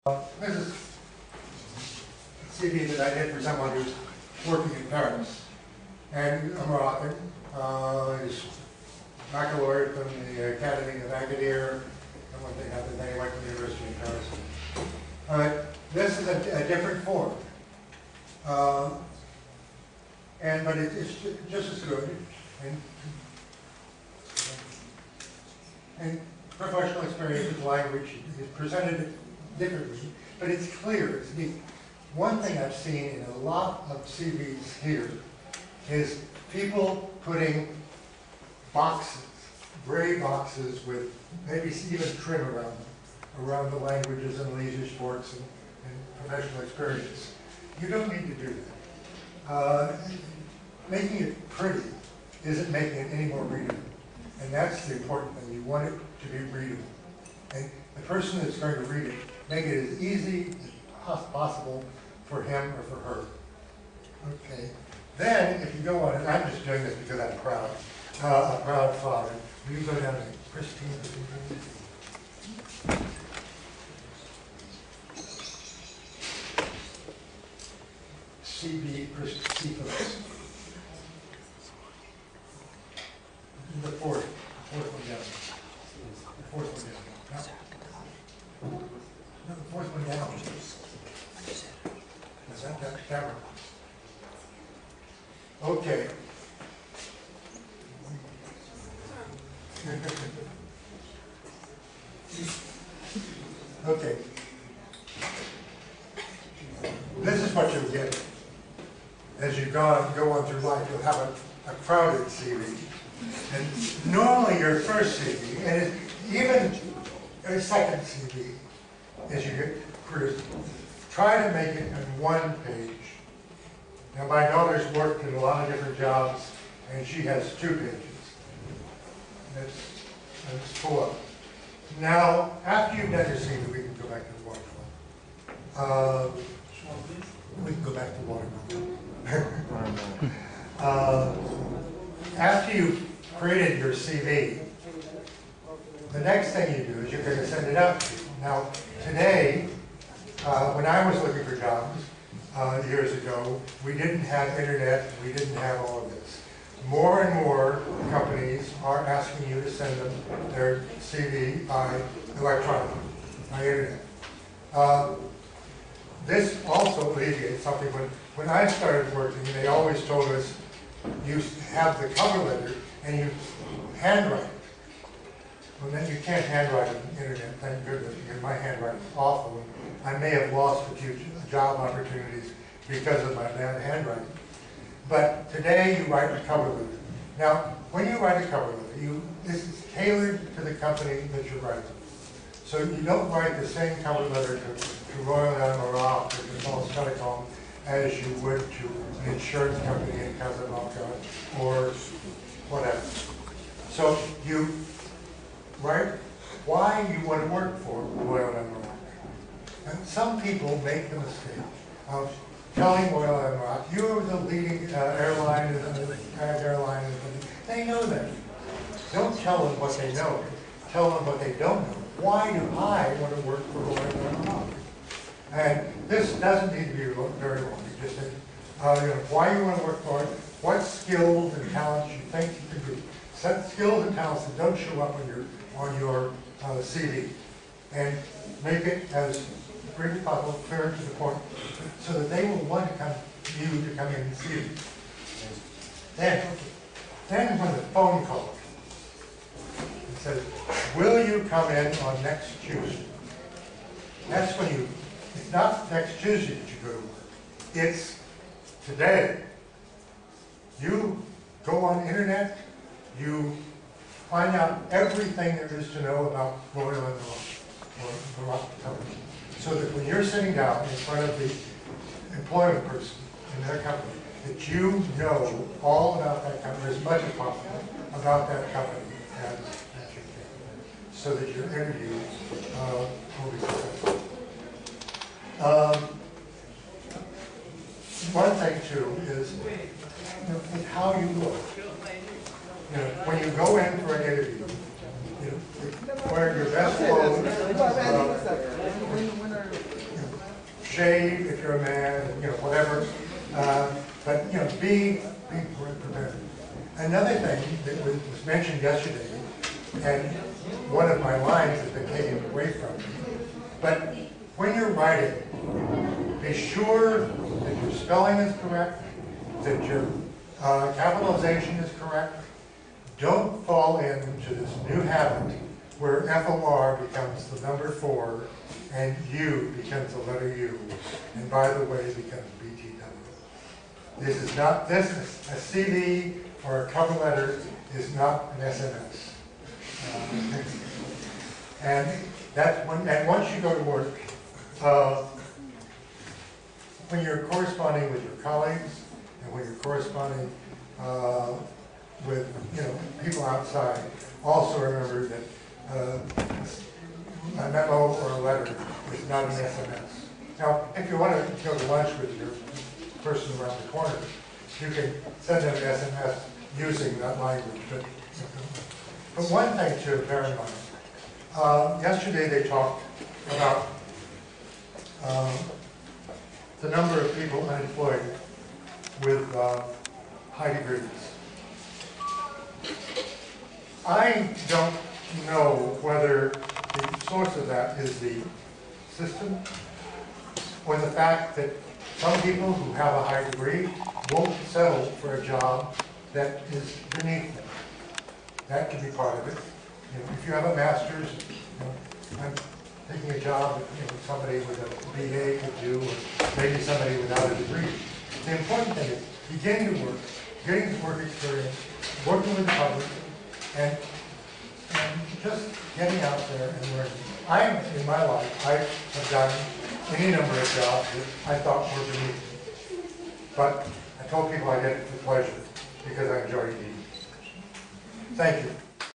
This is a CV that I did for someone who's working in Paris. And I'm Moroccan. He's baccalaureate from the Academy of Agadir. And one thing happened, then he went to the University in Paris. This is a different form. But it's just as good. And professional experience with language is presented differently, but it's clear, it's neat. One thing I've seen in a lot of CVs here is people putting boxes, gray boxes with maybe even trim around the languages and leisure sports and professional experience. You don't need to do that. Making it pretty isn't making it any more readable. And that's the important thing. You want it to be readable. And the person that's going to read it, make it as easy as possible for him or for her. Okay. Then, if you go on, and I'm just doing this because I'm proud, a proud father. Will you go down to Christine? CB, Christine. The fourth one down. The fourth one down. No, the fourth one down. Is that camera? Okay. Okay. This is what you'll get as you go on through life. You'll have a crowded CV. And normally your first CV, and even a second CV, as you get through, try to make it in one page. Now my daughter's worked in a lot of different jobs, and she has 2 pages. That's full up. Now, after you've done your CV, we can go back to the watercolor. We can go back to watercolor. After you've created your CV, the next thing you do is you're going to send it out to people. Now, today, when I was looking for jobs years ago, we didn't have internet, we didn't have all of this. More and more companies are asking you to send them their CV by electronic, by internet. This also alleviates something. When I started working, they always told us you have the cover letter and you handwrite it. Well, then you can't handwrite on the internet, thank goodness, because my handwriting is awful. I may have lost a few job opportunities because of my bad handwriting. But today you write a cover letter. Now, when you write a cover letter, this is tailored to the company that you're writing. So you don't write the same cover letter to Royal Al Maroc or to False Telecom as you would to an insurance company in Casablanca or whatever. So you write why you want to work for Royal Al Maroc. And some people make the mistake of telling Royal Al Maroc, you're the leading airline, airline. They know that. Don't tell them what they know. Tell them what they don't know. Why do I want to work for Royal Al Maroc? And this doesn't need to be very long. You just say, why you want to work for it, what skills and talents you think you can do. Set skills and talents that don't show up on your CV, and make it as brief as possible, clear to the point, so that they will want to come in and see you. Then when the phone calls, it says, will you come in on next Tuesday? That's when it's not next Tuesday that you go to work. It's today. You go on internet, you find out everything there is to know about Royal Al Maroc or Maroc company. So that when you're sitting down in front of the employment person in their company, that you know all about that company, as much as possible about that company as you can, so that your interview will be successful. One thing too is how you look. When you go in for an interview, wear your best clothes. shave if you're a man, you know, whatever. But, you know, be prepared. Another thing that was mentioned yesterday, and one of my lines has been taken away from me, but when you're writing, be sure that your spelling is correct, that your capitalization is correct. Don't fall into this new habit where FOR becomes the number 4 and U becomes the letter U, and by the way, becomes BTW. This is not, this is a CV or a cover letter is not an SMS. And that's when, and once you go to work, when you're corresponding with your colleagues and when you're corresponding with, you know, people outside, also remember that a memo or a letter is not an SMS. Now, if you want to go to lunch with your person around the corner, you can send them an SMS using that language. But one thing to bear in mind, yesterday they talked about the number of people unemployed with high degrees. I don't know whether the source of that is the system or the fact that some people who have a high degree won't settle for a job that is beneath them. That could be part of it. You know, if you have a master's, you know, I'm taking a job that, you know, somebody with a BA could do, or maybe somebody without a degree. The important thing is beginning to work, getting the work experience, working with the public, and just getting out there and learning. In my life, I have done any number of jobs that I thought were beneath me. But I told people I did it for pleasure because I enjoyed eating. Thank you.